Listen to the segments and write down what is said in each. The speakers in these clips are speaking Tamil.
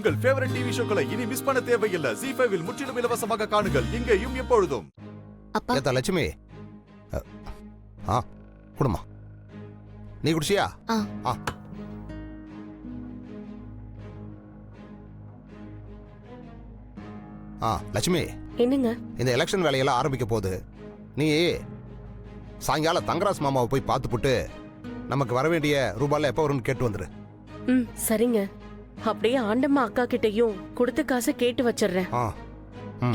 உங்கள் ஃபேவரட் டிவி ஷோக்களை இனி மிஸ் பண்ண தேவையில்லை. ZEE5 இல் முற்றிலும் இலவசமாக காணுங்கள். இங்கேயும் எப்பொழுதும். அப்பா ஏத்தா லட்சுமி குடுமா நீ குடிச்சியா? லட்சுமி, என்னங்க? இந்த எலெக்ஷன் வேலையெல்லாம் ஆரம்பிக்க போகுது. நீ சாயங்காலம் தங்கராஜ் மாமாவை போய் பார்த்துப்புட்டு நமக்கு வர வேண்டிய ரூபாயில எப்போ வரும்னு கேட்டு வந்துரு. சரிங்க. அப்படியே ஆண்டம்மா அக்கா கிட்டயும் கொடுத்த காசை கேட்டு வச்சிடுறேன்.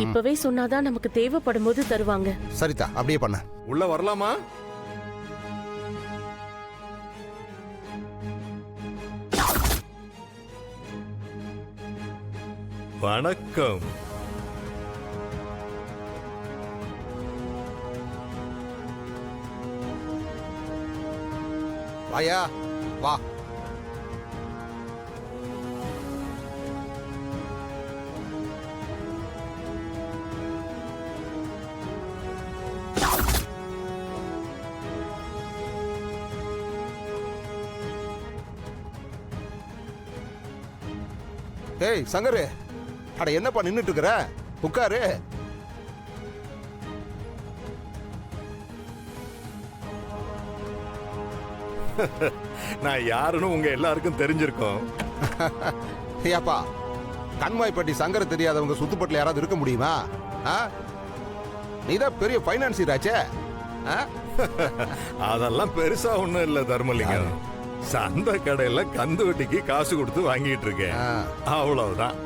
இப்பவே சொன்னாதான் நமக்கு தேவைப்படும் போது தருவாங்க. சரிதா, அப்படியே பண்ண. உள்ள வரலாமா? வணக்கம். வாயா வா. ஏய் சங்கரு, அட என்னப்பா நின்னுட்டு இருக்கிற? உட்காரு. நான் யாருன்னு உங்க எல்லாருக்கும் தெரிஞ்சிருக்கோம். ஏப்பா, கண்மாய்பட்டி சங்கர தெரியாதவங்க சுத்துப்பட்டில் யாராவது இருக்க முடியுமா? நீதான் பெரிய பைனான்சியர் ஆச்சே. அதெல்லாம் பெருசா ஒண்ணும் இல்ல தர்மலிங்கம். சந்த கடையில கந்து வட்டிக்கு காசு கொடுத்து வாங்கிட்டு இருக்கேன், அவ்வளவுதான்.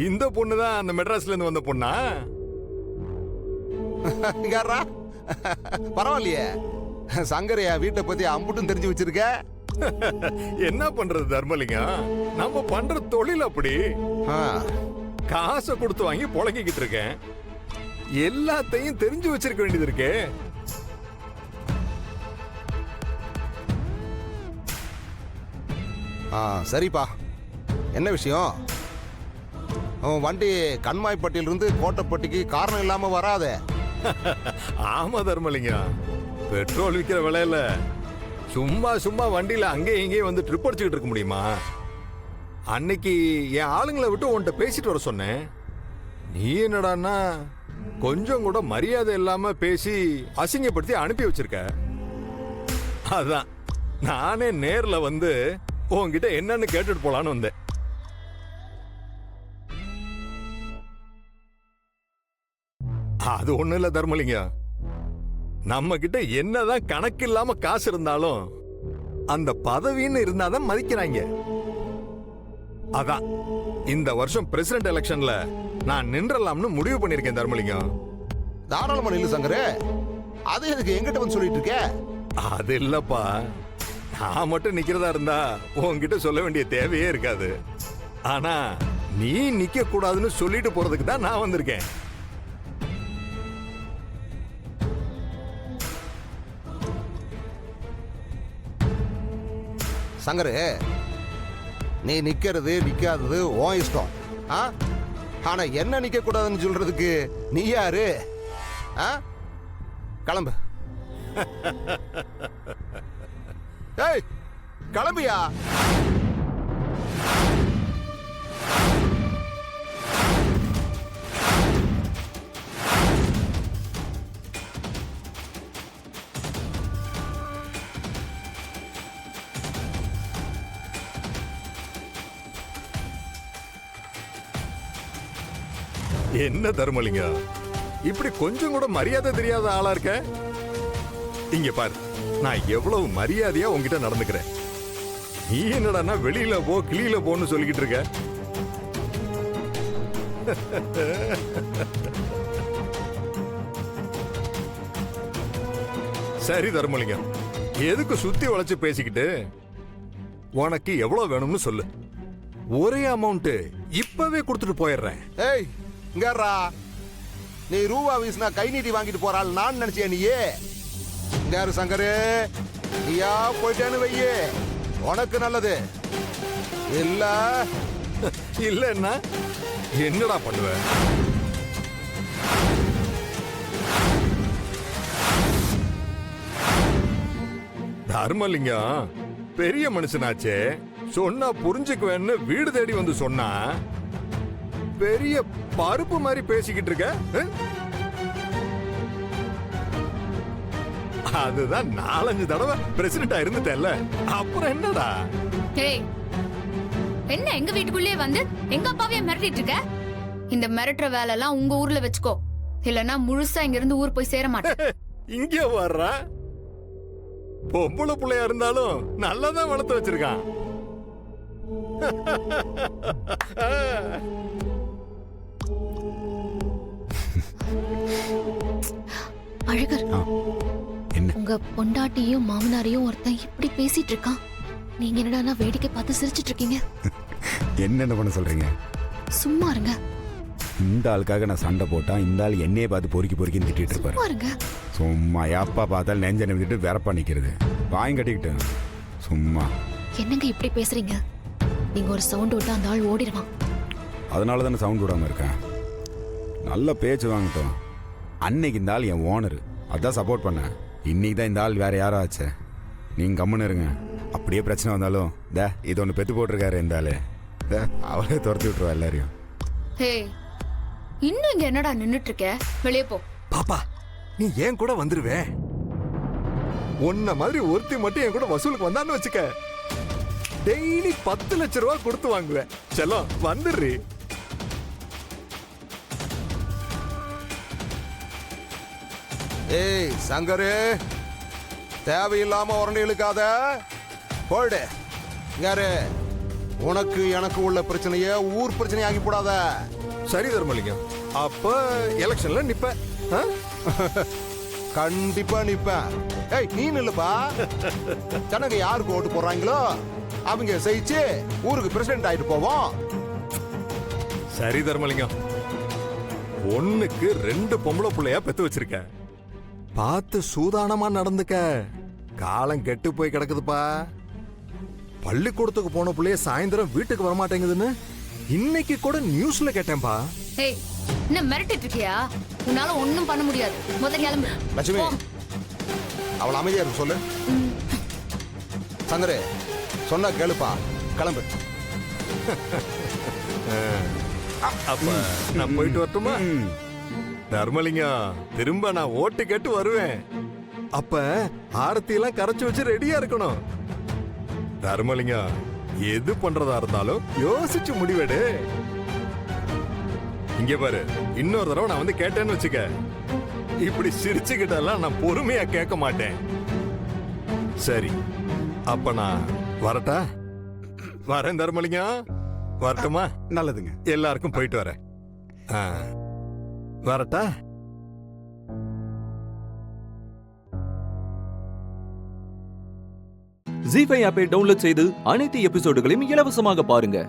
இந்த பொண்ணுதான் அந்த மெட்ராஸ்ல இருந்து வந்த பொண்ணா? பரவாயில்லையே, சங்கரையா வீட்டை பத்தி அம்புட்டும் தெரிஞ்சு வச்சிருக்க. என்ன பண்றது தர்மலிங்கம், நம்ம பண்ற தொழில் அப்படி. காசை கொடுத்து வாங்கி பொழங்கிக்கிட்டு இருக்கேன். எல்லாத்தையும் தெரிஞ்சு வச்சிருக்க வேண்டியது இருக்கு. சரிப்பா, என்ன விஷயம்? வண்டி கண்மாய்பட்டியிலிருந்து கோட்டைப்பட்டிக்கு காரணம் இல்லாம வராத. ஆமா தர்மலிங்கம், பெட்ரோல் விற்கிற விலையில சும்மா சும்மா வண்டியில அங்கேயும் இங்கேயும் வந்து ட்ரிப் அடிச்சுக்கிட்டு இருக்க முடியுமா? அன்னைக்கு என் ஆளுங்களை விட்டு உன்கிட்ட பேசிட்டு வர சொன்னேன். நீ என்னடான்னா கொஞ்சம் கூட மரியாதை இல்லாம பேசி அசிங்கப்படுத்தி அனுப்பி வச்சிருக்க. அதான் நானே நேர்ல வந்து உன்கிட்ட என்னன்னு கேட்டுட்டு போலான்னு வந்தேன். அது ஒண்ணு இல்ல தர்மலிங்கம், நம்ம கிட்ட என்னதான் கணக்கு இல்லாம காசு இருந்தாலும் அந்த பதவின்னு இருந்தாதான் மதிக்கிறாங்க. அதான் இந்த வருஷம் பிரசிடென்ட் எலெக்ஷன்ல நான் நின்றலாம்னு முடிவு பண்ணிருக்கேன் தர்மலிங்கம். தாராளமா நில்லு சங்கரே, அது எதுக்கு என்கிட்ட வந்து சொல்லிட்டு இருக்க? அது இல்லப்பா, நான் மட்டும் நிக்கிறதா இருந்தா உன்கிட்ட சொல்ல வேண்டிய தேவையே இருக்காது. ஆனா நீ நிக்க கூடாதுன்னு சொல்லிட்டு போறதுக்கு தான் நான் வந்திருக்கேன். சங்கரு, நீ நிக்கிறது நிக்காதது உன் இஷ்டம். ஆனா என்ன நிக்க கூடாதுன்னு சொல்றதுக்கு நீ யாரு? கிளம்பு. ஏய் கிளம்பியா? என்ன தர்மலிங்கம், இப்படி கொஞ்சம் கூட மரியாதை தெரியாத ஆளா இருக்க? இங்க பாரு, நான் எவ்வளவு மரியாதையா உன்கிட்ட நடந்துக்கிறேன். நீ என்னடா வெளியில போ கிளியில போன்னு சொல்லிக்கிட்டு இருக்க. சரி தர்மலிங்கம், எதுக்கு சுத்தி வளைச்சு பேசிக்கிட்டு? உனக்கு எவ்வளவு வேணும்னு சொல்லு, ஒரே அமௌண்ட் இப்பவே கொடுத்துட்டு போயிடுறேன். ஏய் இங்கறா, நீ ரூபா வீசினா கை நீட்டி வாங்கிட்டு போறாள் நான் நினைச்சியா? நீயே இங்காரு சங்கரு, நீயா போயிட்டேன்னு வையே, உனக்கு நல்லது. இல்ல இல்லன்னா என்னடா பண்ணுவ? தர்மலிங்கம் பெரிய மனுஷனாச்சே, சொன்னா புரிஞ்சுக்குவேன்னு வீடு தேடி வந்து சொன்னா பெரிய பருப்பு மாதிரி பேசிக்கிட்டு இருக்க. அதுதான் 4-5 தடவை பிரசிடண்டா இருந்துட்டேன்ல, அப்புறம் என்னடா? ஏய், என்ன எங்க வீட்டுக்குள்ளே வந்து எங்க அப்பாவையே மிரட்டிட்டு இருக்க? இந்த மிரட்டுற வேலை எல்லாம் உங்க ஊர்ல வச்சுக்கோ, இல்லனா முழுசா இங்க இருந்து ஊர் போய் சேர மாட்டேன். இங்க வர்ற பொம்பளை பிள்ளையா இருந்தாலும் நல்லாதான் வளர்த்து வச்சிருக்கான். அழகர், உங்க பொண்டாட்டியும் மாமனாரையும் ஒருத்தன் இப்படி பேசிட்டு இருக்கான். நீங்க என்னடா வேடிக்கை பார்த்து சிரிச்சிட்டு இருக்கீங்க? என்னென்ன பண்ண சொல்றீங்க? சும்மா இருங்க. இந்த ஆளுக்காக நான் சண்டை போட்டா இந்த ஆள் என்னையே பார்த்து பொறுக்கி பொறுக்கின்னு திட்டிட்டு இருப்பாரு. சும்மா இருங்க. சும்மா எப்பா பார்த்தாலும் நெஞ்ச நிமிட்டு வெறப்பா நிக்கிறது, வாங்கி கட்டிக்கிட்டு சும்மா. என்னங்க இப்படி பேசுறீங்க? நீங்க ஒரு சவுண்ட் விட்டா அந்த ஆள் ஓடிடுவான். அதனால தானே சவுண்ட் விடாம இருக்கேன். நல்ல பேச்சு வாங்கட்டும். அன்னைக்கு இந்த ஆள் என் ஓனர், அதான் சப்போர்ட் பண்ணேன். இன்னைக்கு தான் இந்த ஆள் வேற யாரோ ஆச்சே. நீங்க கம்முன்னு இருங்க. அப்படியே பிரச்சனை வந்தாலும் இது ஒன்று பெத்து போட்டிருக்காரு இந்த ஆளு, அவளே துரத்தி விட்டுருவா எல்லாரையும். ஹே, இன்னும் இங்க என்னடா நின்னுட்டு இருக்க? வெளியே போ. பாப்பா, நீ ஏன் கூட வந்துருவே. உன்ன மாதிரி ஒருத்தி மட்டும் என் கூட வசூலுக்கு வந்தான்னு வச்சுக்க, டெய்லி 10 லட்சம் ரூபாய் கொடுத்து வாங்குவேன். செல்லம் வந்துடுறி. ஏய் சங்கரு, தேவையில்லாம உரண்டு இழுக்காத, போடு. யாரு உனக்கு எனக்கு உள்ள பிரச்சனைய ஊர் பிரச்சனை ஆகி போடாத. சரி தர்மலிங்கம், அப்ப எலெக்ஷன்ல நிப்ப? கண்டிப்பா நிப்பேன். ஏய் நீ நில்லுப்பா. ஜனங்க யாருக்கு ஓட்டு போடுறாங்களோ அவங்க ஜெயிச்சு ஊருக்கு பிரசிடென்ட் ஆயிட்டு போவோம். சரி தர்மலிங்கம், ஒண்ணுக்கு 2 பொம்பளை பிள்ளையா பெத்து வச்சிருக்க, பார்த்து சூதானமா நடந்துக்க. காலம் கெட்டு போய் கிடக்குதுப்பா. பள்ளிக்கூடத்துக்கு போன பிள்ளைய சாயந்தரம் வீட்டுக்கு வரமாட்டேங்குதுன்னு இன்னைக்கு கூட நியூஸ்ல கேட்டேன்பா. ஏய், என்ன மிரட்டிட்டு இருக்கியா? உன்னால ஒண்ணும் பண்ண முடியாது. முதல்ல கிளம்பு. லட்சுமி, அவள் அமைதியா இருக்கு சொல்லு. சங்கரு சொன்னா கேளுப்பா, கிளம்பு. அப்ப நான் போயிட்டு வரட்டுமா? தர்மலிங்கம், திரும்ப நான் ஓட்டு கேட்டு வருவேன். அப்ப ஆரத்தி எல்லாம் கரைச்சு வச்சு ரெடியா இருக்கணும். தர்மலிங்கம், எது பண்றதா இருந்தாலும் யோசிச்சு முடிவெடு. இங்க பாரு, இன்னொரு தடவை நான் வந்து கேட்டேன்னு வச்சுக்க, இப்படி சிரிச்சுக்கிட்டெல்லாம் நான் பொறுமையா கேட்க மாட்டேன். சரி, அப்ப நான் வரட்டா? வரேன் தர்மலிங்கம், வரட்டுமா? நல்லதுங்க. எல்லாருக்கும் போயிட்டு வரேன். வரட்டா? ஜீ5 ஆப்பை டவுன்லோட் செய்து அனைத்து எபிசோடுகளையும் இலவசமாக பாருங்க.